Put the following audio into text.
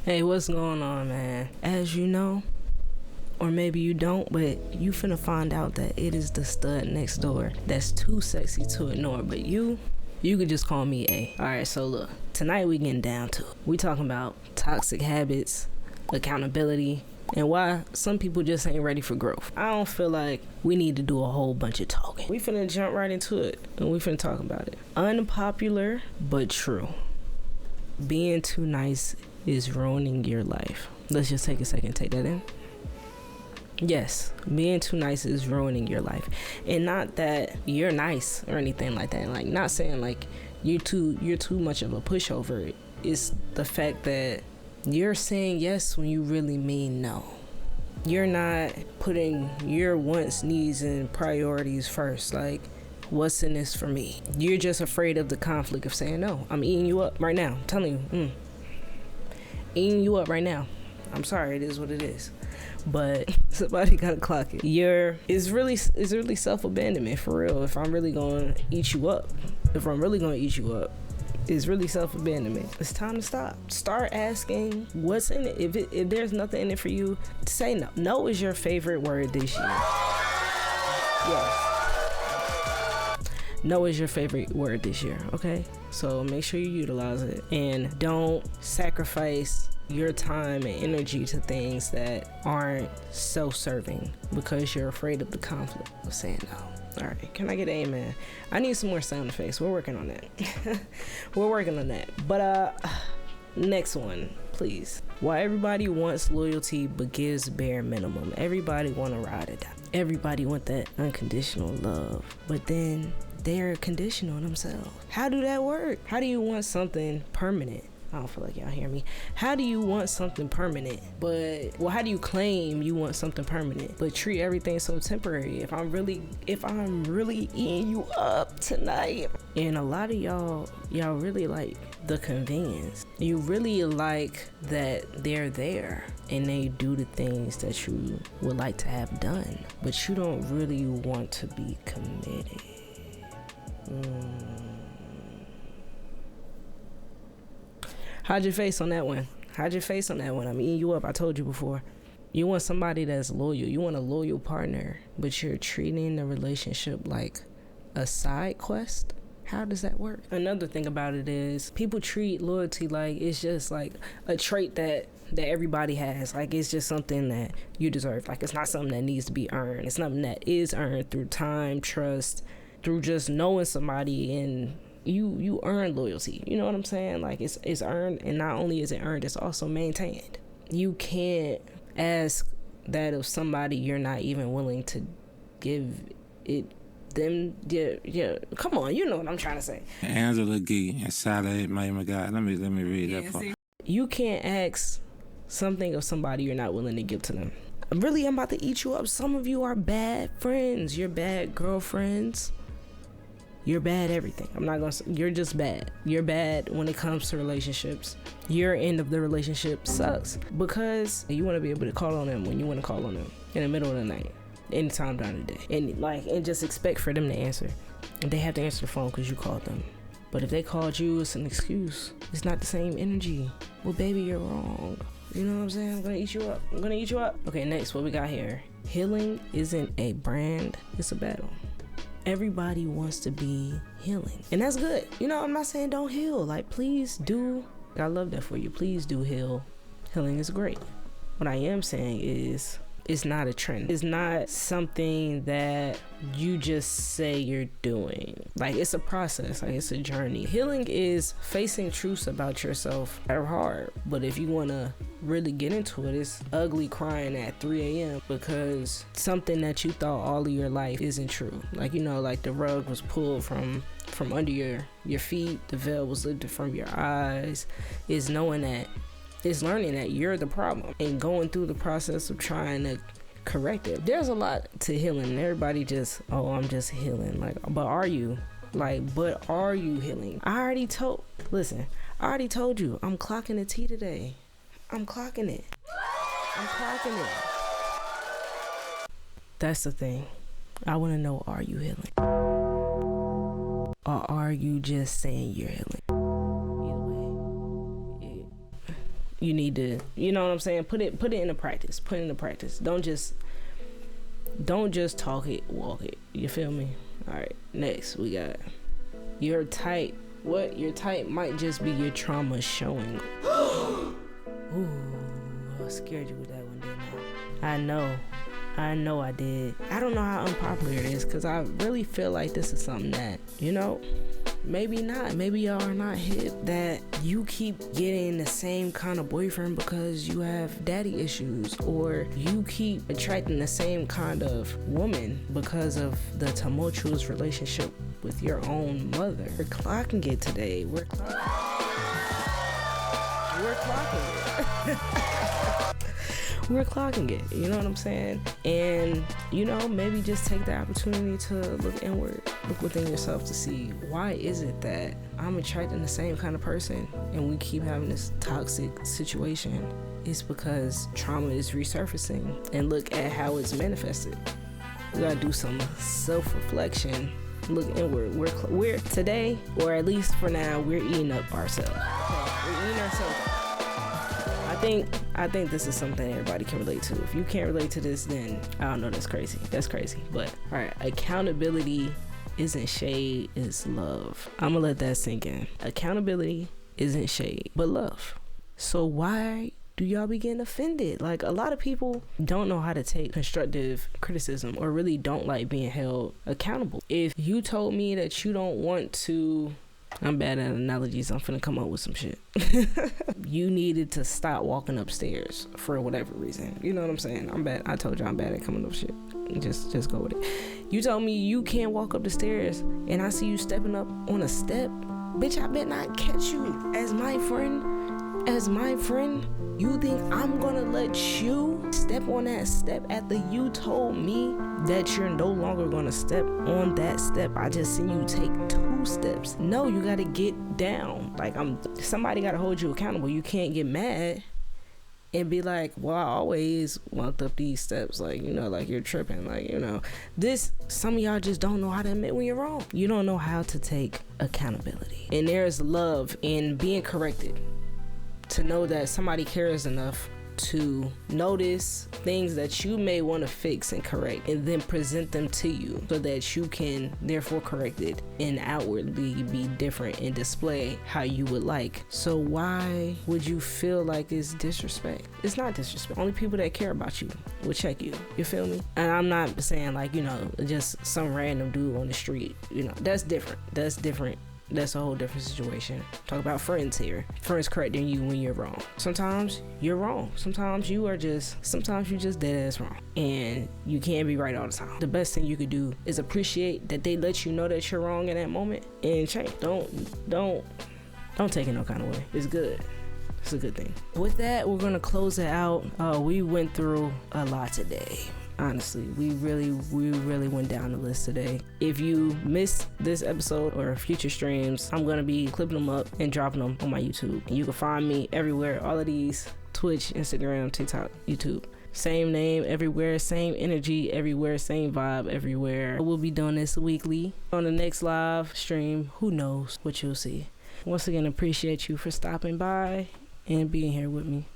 Hey, what's going on, man? As you know, or maybe you don't, but you finna find out that it is the stud next door that's too sexy to ignore. But you could just call me A. Alright, so look, tonight we getting down to it. We talking about toxic habits, accountability, and why some people just ain't ready for growth. I don't feel like we need to do a whole bunch of talking. We finna jump right into it, and we finna talk about it. Unpopular, but true. Being too nice is ruining your life. Let's just take a second, take that in. Yes, being too nice is ruining your life. And not that you're nice or anything like that. Like, not saying like you're too much of a pushover. It's the fact that you're saying yes when you really mean no. You're not putting your wants, needs, and priorities first. Like, what's in this for me? You're just afraid of the conflict of saying no. I'm eating you up right now. I'm telling you. Eating you up right now. I'm sorry, it is what it is. But somebody gotta clock it. It's really self-abandonment, for real. If I'm really gonna eat you up, it's really self-abandonment. It's time to stop. Start asking what's in it. If there's nothing in it for you, say no. No is your favorite word this year. Yes. No is your favorite word this year, okay? So make sure you utilize it. And don't sacrifice your time and energy to things that aren't self-serving because you're afraid of the conflict of saying no. All right, can I get an amen? I need some more sound effects. We're working on that. But next one, please. Why everybody wants loyalty but gives bare minimum. Everybody want to ride it down. Everybody want that unconditional love, but then they're conditional themselves. How do that work? How do you want something permanent? I don't feel like y'all hear me. How do you want something permanent, how do you claim you want something permanent, but treat everything so temporary? If I'm really eating you up tonight, and a lot of y'all really like the convenience. You really like that they're there and they do the things that you would like to have done, but you don't really want to be committed. How'd your face on that one? I'm eating you up. I told you before. You want somebody that's loyal. You want a loyal partner, but you're treating the relationship like a side quest. How does that work? Another thing about it is people treat loyalty like it's just like a trait that everybody has. Like, it's just something that you deserve. Like, it's not something that needs to be earned. It's something that is earned through time, trust, through just knowing somebody, and you earn loyalty. You know what I'm saying? Like, it's earned, and not only is it earned, it's also maintained. You can't ask that of somebody you're not even willing to give it them. Yeah. Come on, you know what I'm trying to say. Angela Gee and Salad, my God. Let me read that part. You can't ask something of somebody you're not willing to give to them. Really, I'm about to eat you up. Some of you are bad friends. You're bad girlfriends. You're bad everything. You're just bad. You're bad when it comes to relationships. Your end of the relationship sucks because you want to be able to call on them when you want to call on them in the middle of the night, anytime during the day, and just expect for them to answer. And they have to answer the phone because you called them. But if they called you, it's an excuse. It's not the same energy. Well, baby, you're wrong. You know what I'm saying? I'm gonna eat you up. Okay, next, what we got here? Healing isn't a brand, it's a battle. Everybody wants to be healing, and that's good. You know, I'm not saying don't heal. Like, please do. I love that for you. Please do heal. Healing is great. What I am saying is, it's not a trend. It's not something that you just say you're doing. Like, it's a process. Like, it's a journey. Healing is facing truths about yourself that are hard. But if you want to really get into it, it's ugly crying at 3 a.m. because something that you thought all of your life isn't true. Like, you know, like the rug was pulled from under your feet. The veil was lifted from your eyes. It's knowing that. It's learning that you're the problem and going through the process of trying to correct it. There's a lot to healing. Everybody just, I'm just healing. Like, but are you? But are you healing? I already told you, I'm clocking the tea today. I'm clocking it. That's the thing. I want to know, are you healing? Or are you just saying you're healing? you need to, you know what I'm saying? Put it into practice. Put it into practice. Don't just talk it, walk it. You feel me? All right. Next, we got your type. What your type might just be your trauma showing. Ooh, I scared you with that one, didn't I? I know I did. I don't know how unpopular it is, because I really feel like this is something that, you know, maybe not. Maybe y'all are not hip, that you keep getting the same kind of boyfriend because you have daddy issues, or you keep attracting the same kind of woman because of the tumultuous relationship with your own mother. We're clocking it today. We're clocking it. We're clocking it, you know what I'm saying? And, you know, maybe just take the opportunity to look inward, look within yourself to see, why is it that I'm attracting the same kind of person and we keep having this toxic situation? It's because trauma is resurfacing, and look at how it's manifested. We gotta do some self-reflection, look inward. We're today, or at least for now, we're eating up ourselves. We're eating ourselves up. I think this is something everybody can relate to. If you can't relate to this, then I don't know, that's crazy. But all right, accountability isn't shade, it's love. I'm gonna let that sink in. Accountability isn't shade, but love. So why do y'all be getting offended? Like, a lot of people don't know how to take constructive criticism, or really don't like being held accountable. If you told me that you don't want to, I'm bad at analogies, I'm finna come up with some shit. You needed to stop walking upstairs for whatever reason. You know what I'm saying? I'm bad. I told you I'm bad at coming up with shit. Just go with it. You told me you can't walk up the stairs, and I see you stepping up on a step. Bitch, I bet not catch you as my friend. As my friend, you think I'm gonna let you step on that step after you told me that you're no longer gonna step on that step? I just seen you take 2 steps. No, you gotta get down. Like, somebody gotta hold you accountable. You can't get mad and be like, well, I always walked up these steps. Like, you know, like, you're tripping. Like, you know, some of y'all just don't know how to admit when you're wrong. You don't know how to take accountability. And there's love in being corrected. To know that somebody cares enough to notice things that you may want to fix and correct, and then present them to you so that you can therefore correct it and outwardly be different and display how you would like. So why would you feel like it's disrespect? It's not disrespect. Only people that care about you will check you. You feel me? And I'm not saying, like, you know, just some random dude on the street. You know, that's different. That's a whole different situation. Talk about friends here. Friends correcting you when you're wrong. Sometimes you're wrong. Sometimes you just dead ass wrong. And you can't be right all the time. The best thing you could do is appreciate that they let you know that you're wrong in that moment and change. Don't take it no kind of way. It's good. It's a good thing. With that, we're gonna close it out. We went through a lot today. Honestly, we really went down the list today. If you missed this episode or future streams, I'm gonna be clipping them up and dropping them on my YouTube. And you can find me everywhere. All of these: Twitch, Instagram, TikTok, YouTube. Same name everywhere, same energy everywhere, same vibe everywhere. We'll be doing this weekly. On the next live stream, who knows what you'll see. Once again, appreciate you for stopping by and being here with me.